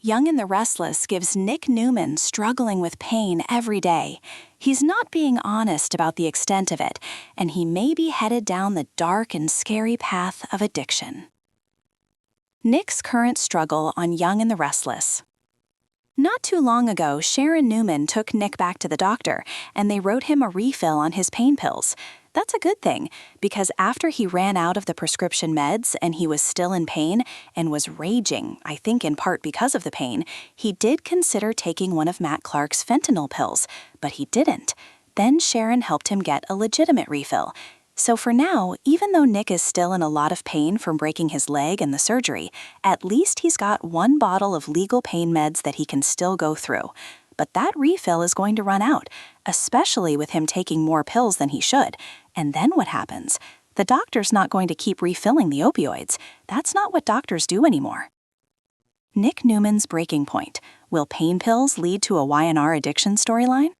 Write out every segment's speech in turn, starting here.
Young and the Restless gives Nick Newman struggling with pain every day. He's not being honest about the extent of it, and he may be headed down the dark and scary path of addiction. Nick's current struggle on Young and the Restless. Not too long ago, Sharon Newman took Nick back to the doctor, and they wrote him a refill on his pain pills. That's a good thing, because after he ran out of the prescription meds and he was still in pain and was raging, I think in part because of the pain, he did consider taking one of Matt Clark's fentanyl pills, but he didn't. Then Sharon helped him get a legitimate refill. So for now, even though Nick is still in a lot of pain from breaking his leg and the surgery, at least he's got one bottle of legal pain meds that he can still go through. But that refill is going to run out, especially with him taking more pills than he should. And then what happens? The doctor's not going to keep refilling the opioids. That's not what doctors do anymore. Nick Newman's breaking point. Will pain pills lead to a Y&R addiction storyline?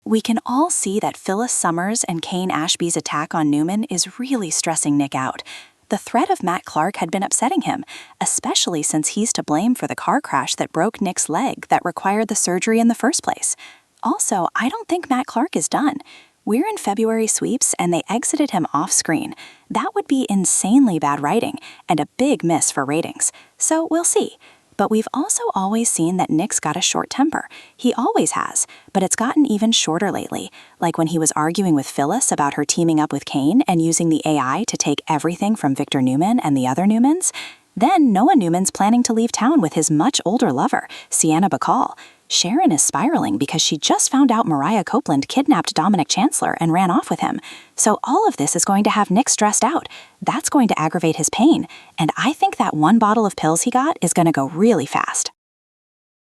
We can all see that Phyllis Summers and Kane Ashby's attack on Newman is really stressing Nick out. The threat of Matt Clark had been upsetting him, especially since he's to blame for the car crash that broke Nick's leg that required the surgery in the first place. Also, I don't think Matt Clark is done. We're in February sweeps and they exited him off-screen. That would be insanely bad writing and a big miss for ratings. So we'll see. But we've also always seen that Nick's got a short temper. He always has, but it's gotten even shorter lately, like when he was arguing with Phyllis about her teaming up with Kane and using the AI to take everything from Victor Newman and the other Newmans. Then Noah Newman's planning to leave town with his much older lover, Sienna Bacall. Sharon is spiraling because she just found out Mariah Copeland kidnapped Dominic Chancellor and ran off with him. So all of this is going to have Nick stressed out. That's going to aggravate his pain, and I think that one bottle of pills he got is going to go really fast.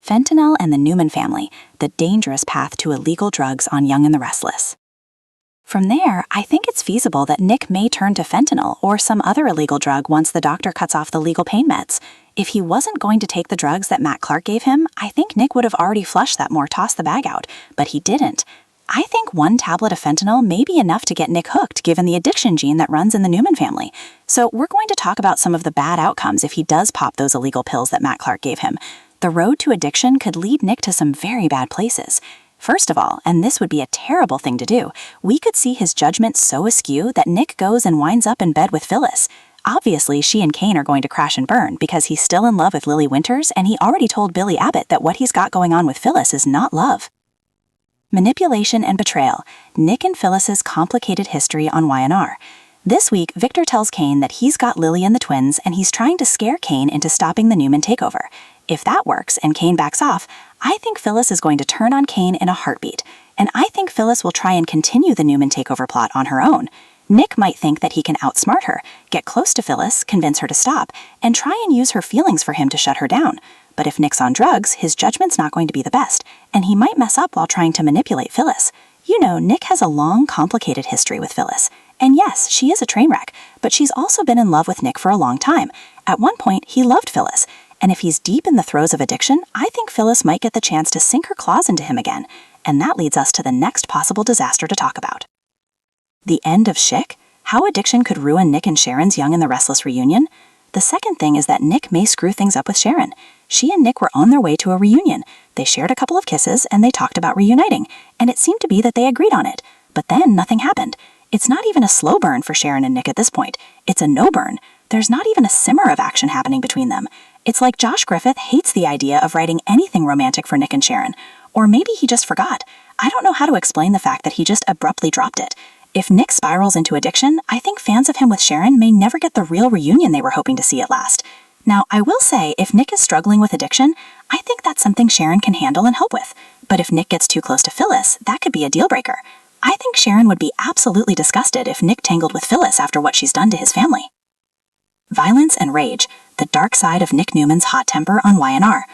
Fentanyl and the Newman family, the dangerous path to illegal drugs on Young and the Restless. From there, I think it's feasible that Nick may turn to fentanyl or some other illegal drug once the doctor cuts off the legal pain meds. If he wasn't going to take the drugs that Matt Clark gave him, I think Nick would have already flushed that or tossed the bag out, but he didn't. I think one tablet of fentanyl may be enough to get Nick hooked given the addiction gene that runs in the Newman family. So we're going to talk about some of the bad outcomes if he does pop those illegal pills that Matt Clark gave him. The road to addiction could lead Nick to some very bad places. First of all, and this would be a terrible thing to do, we could see his judgment so askew that Nick goes and winds up in bed with Phyllis. Obviously, she and Kane are going to crash and burn because he's still in love with Lily Winters and he already told Billy Abbott that what he's got going on with Phyllis is not love. Manipulation and betrayal. Nick and Phyllis's complicated history on Y&R. This week, Victor tells Kane that he's got Lily and the twins and he's trying to scare Kane into stopping the Newman takeover. If that works and Kane backs off, I think Phyllis is going to turn on Kane in a heartbeat. And I think Phyllis will try and continue the Newman takeover plot on her own. Nick might think that he can outsmart her, get close to Phyllis, convince her to stop, and try and use her feelings for him to shut her down. But if Nick's on drugs, his judgment's not going to be the best, and he might mess up while trying to manipulate Phyllis. You know, Nick has a long, complicated history with Phyllis. And yes, she is a train wreck, but she's also been in love with Nick for a long time. At one point, he loved Phyllis. And if he's deep in the throes of addiction, I think Phyllis might get the chance to sink her claws into him again. And that leads us to the next possible disaster to talk about. The end of Schick? How addiction could ruin Nick and Sharon's Young and the Restless reunion? The second thing is that Nick may screw things up with Sharon. She and Nick were on their way to a reunion. They shared a couple of kisses and they talked about reuniting, and it seemed to be that they agreed on it. But then nothing happened. It's not even a slow burn for Sharon and Nick at this point. It's a no burn. There's not even a simmer of action happening between them. It's like Josh Griffith hates the idea of writing anything romantic for Nick and Sharon. Or maybe he just forgot. I don't know how to explain the fact that he just abruptly dropped it. If Nick spirals into addiction, I think fans of him with Sharon may never get the real reunion they were hoping to see at last. Now, I will say, if Nick is struggling with addiction, I think that's something Sharon can handle and help with. But if Nick gets too close to Phyllis, that could be a deal breaker. I think Sharon would be absolutely disgusted if Nick tangled with Phyllis after what she's done to his family. Violence and rage, the dark side of Nick Newman's hot temper on Y&R.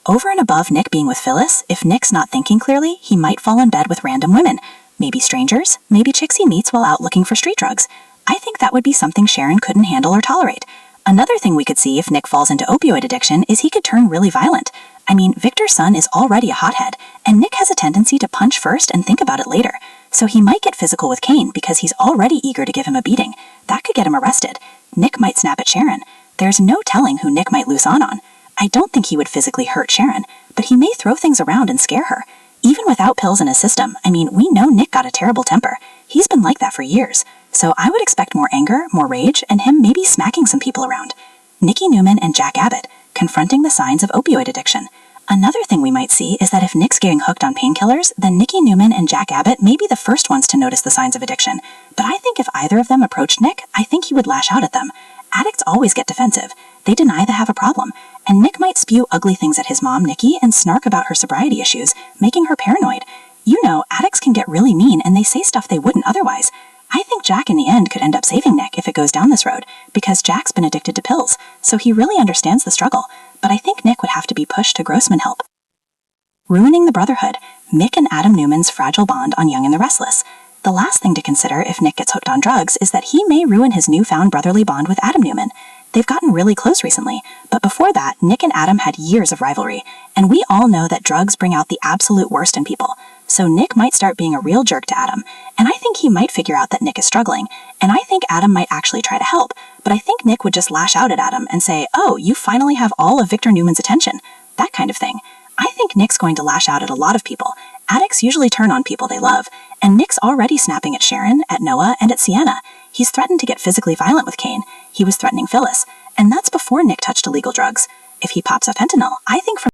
Over and above Nick being with Phyllis, if Nick's not thinking clearly, he might fall in bed with random women. Maybe strangers, maybe chicks he meets while out looking for street drugs. I think that would be something Sharon couldn't handle or tolerate. Another thing we could see if Nick falls into opioid addiction is he could turn really violent. I mean, Victor's son is already a hothead, and Nick has a tendency to punch first and think about it later. So he might get physical with Kane because he's already eager to give him a beating. That could get him arrested. Nick might snap at Sharon. There's no telling who Nick might loose on. I don't think he would physically hurt Sharon, but he may throw things around and scare her. Even without pills in his system, I mean, we know Nick got a terrible temper. He's been like that for years. So I would expect more anger, more rage, and him maybe smacking some people around. Nikki Newman and Jack Abbott, confronting the signs of opioid addiction. Another thing we might see is that if Nick's getting hooked on painkillers, then Nikki Newman and Jack Abbott may be the first ones to notice the signs of addiction. But I think if either of them approached Nick, I think he would lash out at them. Addicts always get defensive. They deny they have a problem. And Nick might spew ugly things at his mom, Nikki, and snark about her sobriety issues, making her paranoid. You know, addicts can get really mean and they say stuff they wouldn't otherwise. I think Jack in the end could end up saving Nick if it goes down this road, because Jack's been addicted to pills, so he really understands the struggle. But I think Nick would have to be pushed to Grossman help. Ruining the brotherhood, Mick and Adam Newman's fragile bond on Young and the Restless. The last thing to consider if Nick gets hooked on drugs is that he may ruin his newfound brotherly bond with Adam Newman. They've gotten really close recently, but before that, Nick and Adam had years of rivalry, and we all know that drugs bring out the absolute worst in people. So Nick might start being a real jerk to Adam, and I think he might figure out that Nick is struggling, and I think Adam might actually try to help, but I think Nick would just lash out at Adam and say, "Oh, you finally have all of Victor Newman's attention," that kind of thing. I think Nick's going to lash out at a lot of people. Addicts usually turn on people they love, and Nick's already snapping at Sharon, at Noah, and at Sienna. He's threatened to get physically violent with Kane. He was threatening Phyllis, and that's before Nick touched illegal drugs. If he pops up fentanyl, I think from